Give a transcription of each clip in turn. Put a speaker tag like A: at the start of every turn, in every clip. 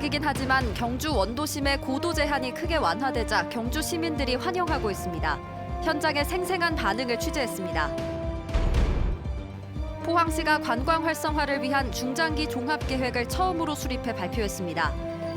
A: 지역이긴 하지만 경주 원도심의 고도 제한이 크게 완화되자 경주 시민들이 환영하고 있습니다. 현장의 생생한 반응을 취재했습니다. 포항시가 관광 활성화를 위한 중장기 종합계획을 처음으로 수립해 발표했습니다.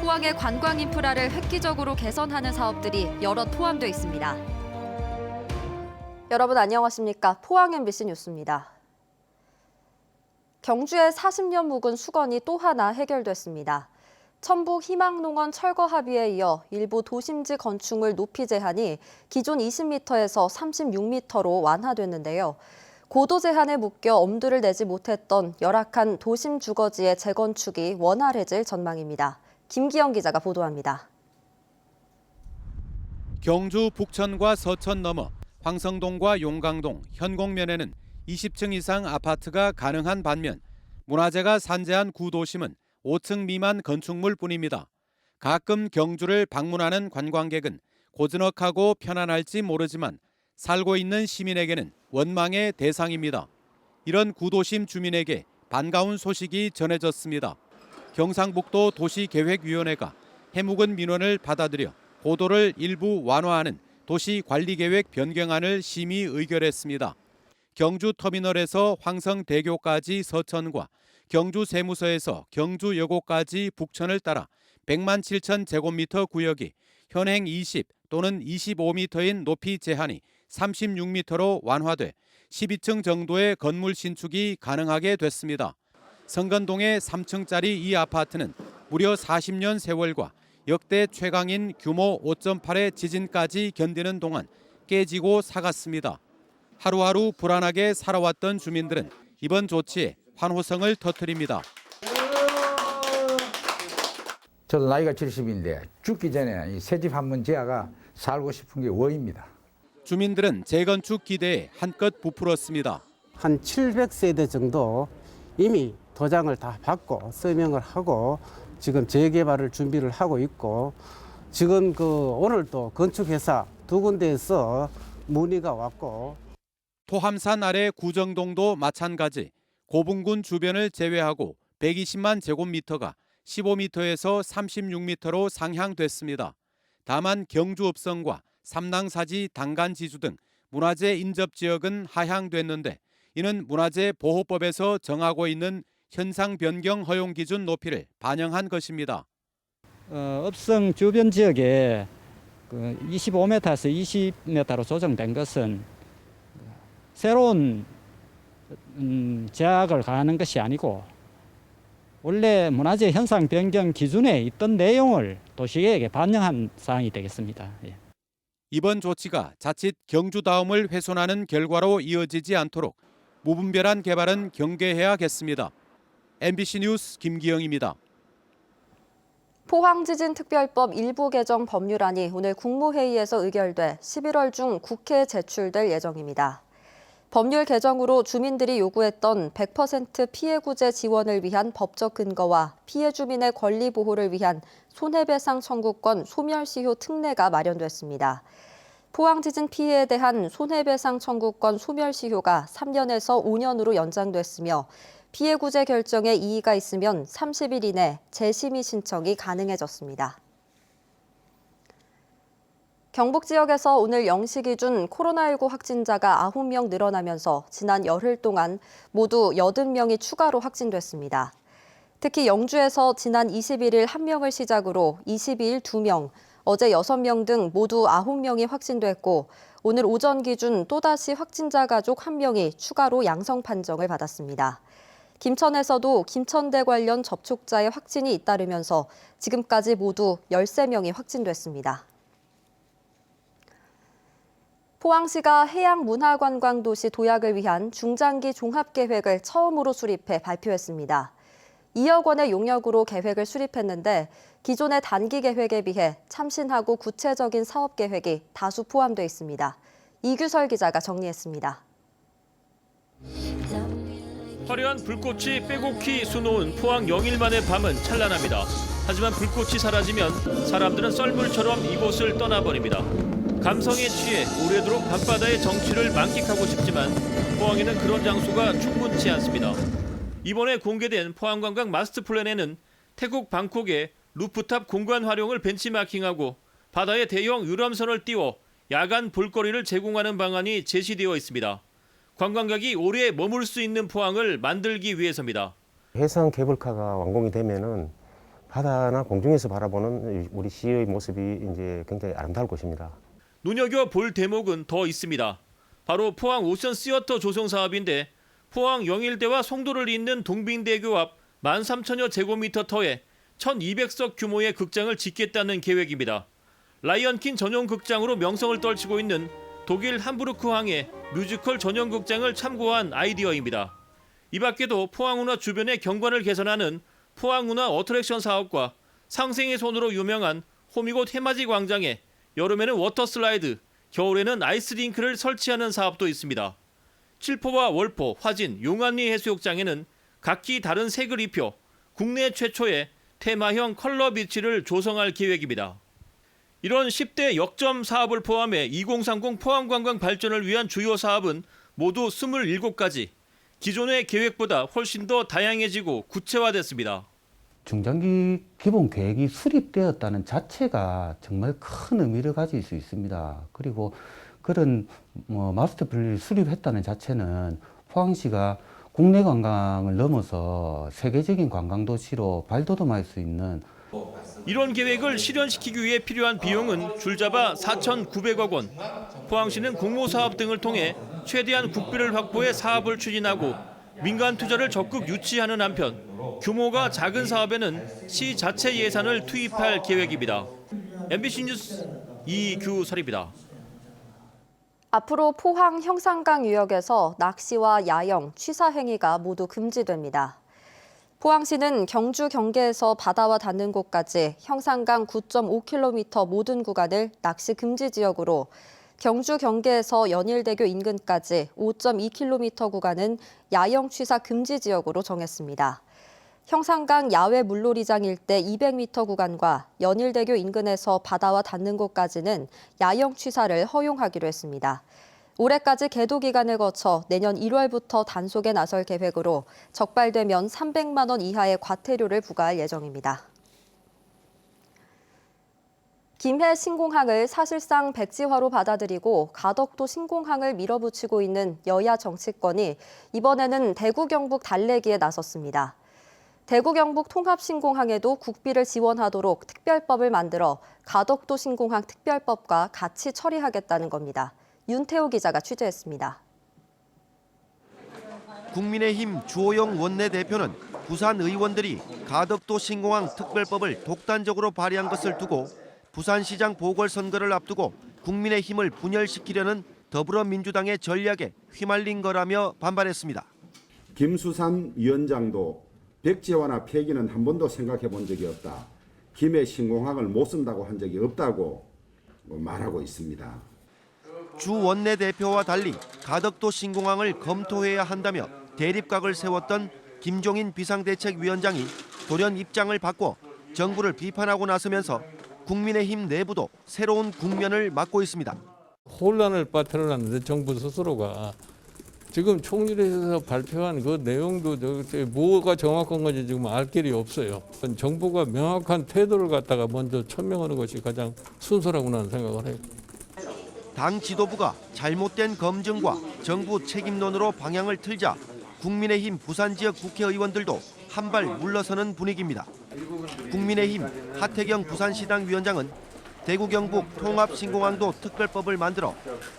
A: 포항의 관광 인프라를 획기적으로 개선하는 사업들이 여럿 포함되어 있습니다. 여러분 안녕하십니까? 포항 MBC 뉴스입니다. 경주의 40년 묵은 수건이 또 하나 해결됐습니다. 천북 희망농원 철거 합의에 이어 일부 도심지 건축물 높이 제한이 기존 20m에서 36m로 완화됐는데요. 고도 제한에 묶여 엄두를 내지 못했던 열악한 도심 주거지의 재건축이 원활해질 전망입니다. 김기영 기자가 보도합니다.
B: 경주 북천과 서천 넘어 황성동과 용강동, 현곡면에는 20층 이상 아파트가 가능한 반면 문화재가 산재한 구도심은 5층 미만 건축물뿐입니다. 가끔 경주를 방문하는 관광객은 고즈넉하고 편안할지 모르지만 살고 있는 시민에게는 원망의 대상입니다. 이런 구도심 주민에게 반가운 소식이 전해졌습니다. 경상북도 도시계획위원회가 해묵은 민원을 받아들여 고도를 일부 완화하는 도시관리계획 변경안을 심의 의결했습니다. 경주터미널에서 황성대교까지 서천과 경주세무서에서 경주여고까지 북천을 따라 100만 7천 제곱미터 구역이 현행 20 또는 25m인 높이 제한이 36m로 완화돼 12층 정도의 건물 신축이 가능하게 됐습니다. 성건동의 3층짜리 이 아파트는 무려 40년 세월과 역대 최강인 규모 5.8의 지진까지 견디는 동안 깨지고 사갔습니다. 하루하루 불안하게 살아왔던 주민들은 이번 조치에 환호성을 터뜨립니다.
C: 저도 나이가 70인데 죽기 전에 새 집 한 번 지어가 살고 싶은 게 원입니다.
B: 주민들은 재건축 기대에 한껏 부풀었습니다.
D: 한 700세대 정도 이미 도장을 다 받고 서명을 하고 지금 재개발을 준비를 하고 있고 지금 오늘도 건축회사 두 군데에서 문의가 왔고
B: 토함산 아래 구정동도 마찬가지 고분군 주변을 제외하고 120만 제곱미터가 15m에서 36m로 상향됐습니다. 다만 경주읍성과 삼낭사지 당간지주 등 문화재 인접지역은 하향됐는데 이는 문화재 보호법에서 정하고 있는 현상 변경 허용 기준 높이를 반영한 것입니다.
E: 읍성 주변 지역에 25m에서 20m로 조정된 것은 새로운 제약을 가하는 것이 아니고 원래 문화재 현상 변경 기준에 있던 내용을 도시계획에 반영한 사항이 되겠습니다. 예.
B: 이번 조치가 자칫 경주다움을 훼손하는 결과로 이어지지 않도록 무분별한 개발은 경계해야겠습니다. MBC 뉴스 김기영입니다.
A: 포항지진특별법 일부 개정 법률안이 오늘 국무회의에서 의결돼 11월 중 국회에 제출될 예정입니다. 법률 개정으로 주민들이 요구했던 100% 피해구제 지원을 위한 법적 근거와 피해 주민의 권리 보호를 위한 손해배상 청구권 소멸시효 특례가 마련됐습니다. 포항지진 피해에 대한 손해배상 청구권 소멸시효가 3년에서 5년으로 연장됐으며 피해구제 결정에 이의가 있으면 30일 이내 재심의 신청이 가능해졌습니다. 경북 지역에서 오늘 0시 기준 코로나19 확진자가 9명 늘어나면서 지난 열흘 동안 모두 80명이 추가로 확진됐습니다. 특히 영주에서 지난 21일 1명을 시작으로 22일 2명, 어제 6명 등 모두 9명이 확진됐고 오늘 오전 기준 또다시 확진자 가족 1명이 추가로 양성 판정을 받았습니다. 김천에서도 김천대 관련 접촉자의 확진이 잇따르면서 지금까지 모두 13명이 확진됐습니다. 포항시가 해양문화관광도시 도약을 위한 중장기 종합계획을 처음으로 수립해 발표했습니다. 2억 원의 용역으로 계획을 수립했는데 기존의 단기 계획에 비해 참신하고 구체적인 사업 계획이 다수 포함되어 있습니다. 이규설 기자가 정리했습니다.
F: 화려한 불꽃이 빼곡히 수놓은 포항 영일만의 밤은 찬란합니다. 하지만 불꽃이 사라지면 사람들은 썰물처럼 이곳을 떠나버립니다. 감성에 취해 오래도록 밤바다의 정취를 만끽하고 싶지만 포항에는 그런 장소가 충분치 않습니다. 이번에 공개된 포항관광 마스터 플랜에는 태국 방콕에 루프탑 공간 활용을 벤치마킹하고 바다에 대형 유람선을 띄워 야간 볼거리를 제공하는 방안이 제시되어 있습니다. 관광객이 오래 머물 수 있는 포항을 만들기 위해서입니다.
G: 해상 케이블카가 완공이 되면은 바다나 공중에서 바라보는 우리 시의 모습이 이제 굉장히 아름다울 것입니다.
F: 눈여겨볼 대목은 더 있습니다. 바로 포항 오션 시어터 조성 사업인데 포항 영일대와 송도를 잇는 동빙대교 앞 13,000여 제곱미터 터에 1,200석 규모의 극장을 짓겠다는 계획입니다. 라이언킹 전용 극장으로 명성을 떨치고 있는 독일 함부르크항의 뮤지컬 전용 극장을 참고한 아이디어입니다. 이 밖에도 포항운하 주변의 경관을 개선하는 포항운하 어트랙션 사업과 상생의 손으로 유명한 호미곶 해맞이 광장에 여름에는 워터슬라이드, 겨울에는 아이스링크를 설치하는 사업도 있습니다. 칠포와 월포, 화진, 용안리 해수욕장에는 각기 다른 색을 입혀 국내 최초의 테마형 컬러 비치를 조성할 계획입니다. 이런 10대 역점 사업을 포함해 2030 포항관광 발전을 위한 주요 사업은 모두 27가지. 기존의 계획보다 훨씬 더 다양해지고 구체화됐습니다.
H: 중장기 기본 계획이 수립되었다는 자체가 정말 큰 의미를 가질 수 있습니다. 그리고 그런 마스터 플랜을 수립했다는 자체는 포항시가 국내 관광을 넘어서 세계적인 관광 도시로 발돋움할 수 있는
F: 이런 계획을 실현시키기 위해 필요한 비용은 줄잡아 4,900억 원. 포항시는 공모사업 등을 통해 최대한 국비를 확보해 사업을 추진하고 민간 투자를 적극 유치하는 한편 규모가 작은 사업에는 시 자체 예산을 투입할 계획입니다. MBC 뉴스 이규설입니다.
A: 앞으로 포항 형산강 유역에서 낚시와 야영, 취사 행위가 모두 금지됩니다. 포항시는 경주 경계에서 바다와 닿는 곳까지 형산강 9.5km 모든 구간을 낚시 금지 지역으로 경주 경계에서 연일대교 인근까지 5.2km 구간은 야영 취사 금지 지역으로 정했습니다. 형산강 야외 물놀이장 일대 200m 구간과 연일대교 인근에서 바다와 닿는 곳까지는 야영 취사를 허용하기로 했습니다. 올해까지 계도 기간을 거쳐 내년 1월부터 단속에 나설 계획으로 적발되면 300만 원 이하의 과태료를 부과할 예정입니다. 김해 신공항을 사실상 백지화로 받아들이고 가덕도 신공항을 밀어붙이고 있는 여야 정치권이 이번에는 대구 경북 달래기에 나섰습니다. 대구 경북 통합신공항에도 국비를 지원하도록 특별법을 만들어 가덕도 신공항 특별법과 같이 처리하겠다는 겁니다. 윤태호 기자가 취재했습니다.
I: 국민의힘 주호영 원내대표는 부산 의원들이 가덕도 신공항 특별법을 독단적으로 발의한 것을 두고 부산시장 보궐선거를 앞두고 국민의힘을 분열시키려는 더불어민주당의 전략에 휘말린 거라며 반발했습니다.
J: 김수삼 위원장도 백지화나 폐기는 한 번도 생각해 본 적이 없다. 김해 신공항을 못 쓴다고 한 적이 없다고 말하고 있습니다.
I: 주 원내대표와 달리 가덕도 신공항을 검토해야 한다며 대립각을 세웠던 김종인 비상대책위원장이 돌연 입장을 바꿔 정부를 비판하고 나서면서 국민의힘 내부도 새로운 국면을 맞고 있습니다.
K: 혼란을 빠뜨려놨는데 정부 스스로가 지금 총리실에서 발표한 그 내용도 뭐가 정확한 건지 지금 알 길이 없어요. 정부가 명확한 태도를 갖다가 먼저 천명하는 것이 가장 순서라고 나는 생각을 해요.
I: 당 지도부가 잘못된 검증과 정부 책임론으로 방향을 틀자 국민의힘 부산 지역 국회의원들도 한 발 물러서는 분위기입니다. 국민의힘 하태경 부산시당 위원장은 대구 경북 통합신공항도 특별법을 만들어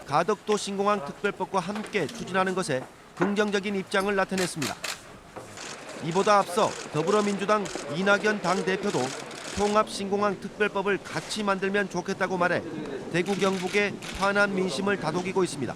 I: 가덕도 신공항 특별법과 함께 추진하는 것에 긍정적인 입장을 나타냈습니다. 이보다 앞서 더불어민주당 이낙연 당대표도 통합신공항 특별법을 같이 만들면 좋겠다고 말해 대구 경북의 화난 민심을 다독이고 있습니다.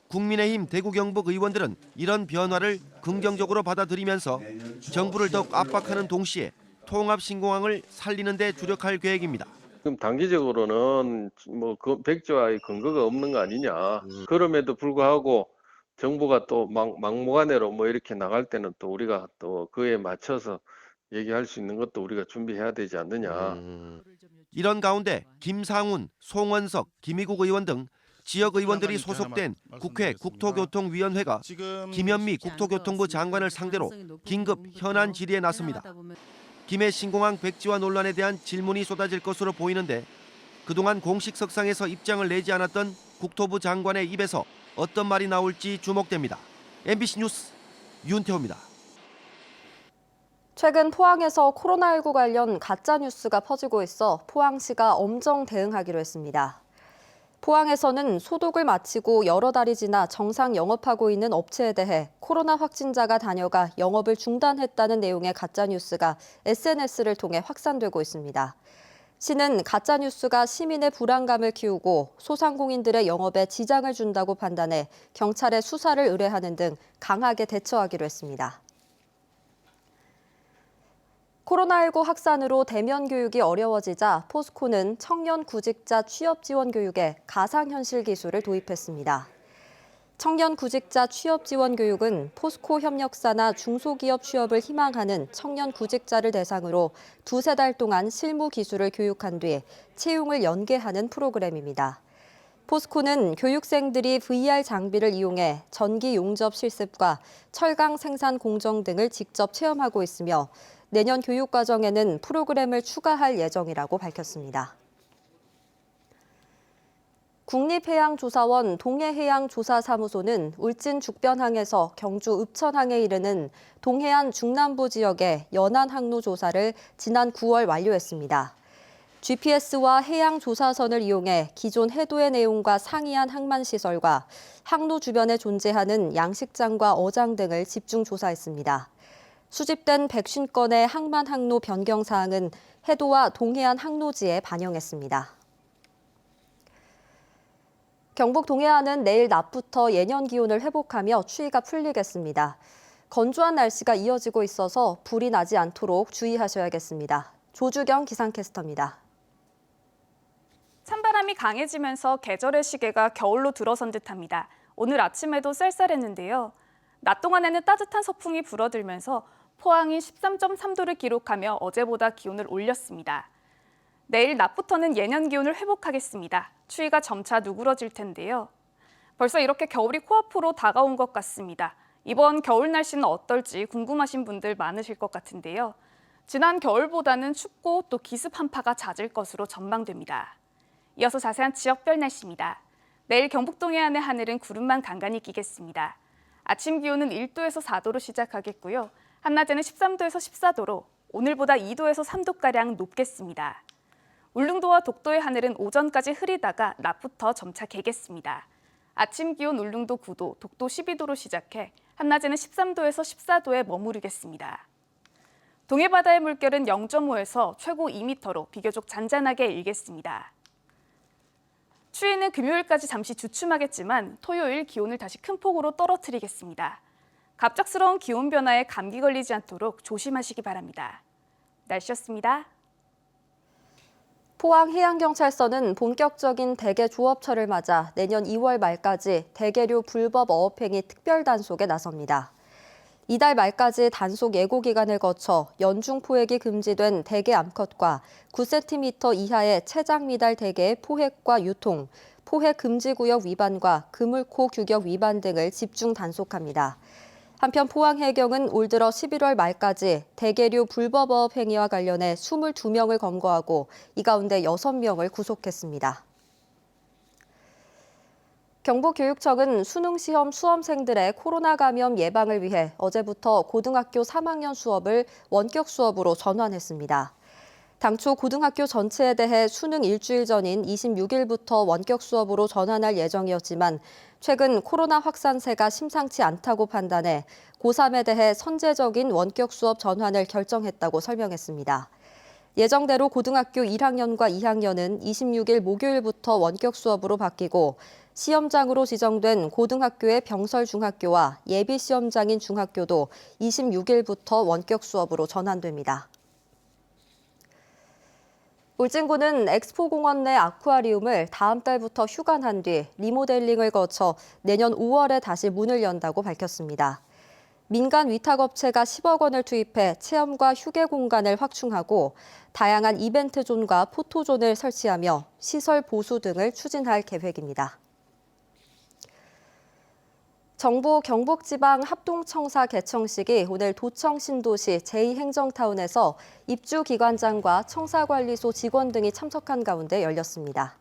I: 국민의힘 대구 경북 의원들은 이런 변화를 긍정적으로 받아들이면서 정부를 더욱 압박하는 동시에 통합신공항을 살리는 데 주력할 계획입니다.
L: 지금 단기적으로는 뭐 백지화의 근거가 없는 거 아니냐. 그럼에도 불구하고 정부가 또 막무가내로 뭐 이렇게 나갈 때는 또 우리가 또 그에 맞춰서 얘기할 수 있는 것도 우리가 준비해야 되지 않느냐.
I: 이런 가운데 김상훈, 송원석, 김희국 의원 등 지역 의원들이 소속된 국회 국토교통위원회가 김현미 국토교통부 장관을 상대로 긴급 현안 질의에 나섭니다. 김해 신공항 백지화 논란에 대한 질문이 쏟아질 것으로 보이는데 그동안 공식 석상에서 입장을 내지 않았던 국토부 장관의 입에서 어떤 말이 나올지 주목됩니다. MBC 뉴스 윤태호입니다.
A: 최근 포항에서 코로나19 관련 가짜뉴스가 퍼지고 있어 포항시가 엄정 대응하기로 했습니다. 포항에서는 소독을 마치고 여러 달이 지나 정상 영업하고 있는 업체에 대해 코로나 확진자가 다녀가 영업을 중단했다는 내용의 가짜뉴스가 SNS를 통해 확산되고 있습니다. 시는 가짜뉴스가 시민의 불안감을 키우고 소상공인들의 영업에 지장을 준다고 판단해 경찰에 수사를 의뢰하는 등 강하게 대처하기로 했습니다. 코로나19 확산으로 대면 교육이 어려워지자 포스코는 청년 구직자 취업 지원 교육에 가상현실 기술을 도입했습니다. 청년 구직자 취업 지원 교육은 포스코 협력사나 중소기업 취업을 희망하는 청년 구직자를 대상으로 두세 달 동안 실무 기술을 교육한 뒤 채용을 연계하는 프로그램입니다. 포스코는 교육생들이 VR 장비를 이용해 전기 용접 실습과 철강 생산 공정 등을 직접 체험하고 있으며 내년 교육 과정에는 프로그램을 추가할 예정이라고 밝혔습니다. 국립해양조사원 동해해양조사사무소는 울진 죽변항에서 경주 읍천항에 이르는 동해안 중남부 지역의 연안 항로 조사를 지난 9월 완료했습니다. GPS와 해양조사선을 이용해 기존 해도의 내용과 상이한 항만시설과 항로 주변에 존재하는 양식장과 어장 등을 집중 조사했습니다. 수집된 150건의 항만 항로 변경 사항은 해도와 동해안 항로지에 반영했습니다. 경북 동해안은 내일 낮부터 예년 기온을 회복하며 추위가 풀리겠습니다. 건조한 날씨가 이어지고 있어서 불이 나지 않도록 주의하셔야겠습니다. 조주경 기상캐스터입니다.
M: 찬바람이 강해지면서 계절의 시계가 겨울로 들어선 듯합니다. 오늘 아침에도 쌀쌀했는데요. 낮 동안에는 따뜻한 서풍이 불어들면서 포항이 13.3도를 기록하며 어제보다 기온을 올렸습니다. 내일 낮부터는 예년 기온을 회복하겠습니다. 추위가 점차 누그러질 텐데요. 벌써 이렇게 겨울이 코앞으로 다가온 것 같습니다. 이번 겨울 날씨는 어떨지 궁금하신 분들 많으실 것 같은데요. 지난 겨울보다는 춥고 또 기습 한파가 잦을 것으로 전망됩니다. 이어서 자세한 지역별 날씨입니다. 내일 경북 동해안의 하늘은 구름만 간간히 끼겠습니다. 아침 기온은 1도에서 4도로 시작하겠고요. 한낮에는 13도에서 14도로 오늘보다 2도에서 3도가량 높겠습니다. 울릉도와 독도의 하늘은 오전까지 흐리다가 낮부터 점차 개겠습니다. 아침 기온 울릉도 9도, 독도 12도로 시작해 한낮에는 13도에서 14도에 머무르겠습니다. 동해바다의 물결은 0.5에서 최고 2m로 비교적 잔잔하게 일겠습니다. 추위는 금요일까지 잠시 주춤하겠지만 토요일 기온을 다시 큰 폭으로 떨어뜨리겠습니다. 갑작스러운 기온 변화에 감기 걸리지 않도록 조심하시기 바랍니다. 날씨였습니다.
A: 포항해양경찰서는 본격적인 대게 조업철을 맞아 내년 2월 말까지 대게류 불법 어업행위 특별단속에 나섭니다. 이달 말까지 단속 예고 기간을 거쳐 연중 포획이 금지된 대게 암컷과 9cm 이하의 체장 미달 대게의 포획과 유통, 포획 금지 구역 위반과 그물코 규격 위반 등을 집중 단속합니다. 한편 포항해경은 올 들어 11월 말까지 대게류 불법 어업 행위와 관련해 22명을 검거하고 이 가운데 6명을 구속했습니다. 경북교육청은 수능시험 수험생들의 코로나 감염 예방을 위해 어제부터 고등학교 3학년 수업을 원격 수업으로 전환했습니다. 당초 고등학교 전체에 대해 수능 일주일 전인 26일부터 원격 수업으로 전환할 예정이었지만 최근 코로나 확산세가 심상치 않다고 판단해 고3에 대해 선제적인 원격 수업 전환을 결정했다고 설명했습니다. 예정대로 고등학교 1학년과 2학년은 26일 목요일부터 원격 수업으로 바뀌고 시험장으로 지정된 고등학교의 병설중학교와 예비시험장인 중학교도 26일부터 원격 수업으로 전환됩니다. 울진군은 엑스포공원 내 아쿠아리움을 다음 달부터 휴관한 뒤 리모델링을 거쳐 내년 5월에 다시 문을 연다고 밝혔습니다. 민간 위탁업체가 10억 원을 투입해 체험과 휴게 공간을 확충하고 다양한 이벤트 존과 포토존을 설치하며 시설 보수 등을 추진할 계획입니다. 정부 경북지방 합동청사 개청식이 오늘 도청 신도시 제2행정타운에서 입주기관장과 청사관리소 직원 등이 참석한 가운데 열렸습니다.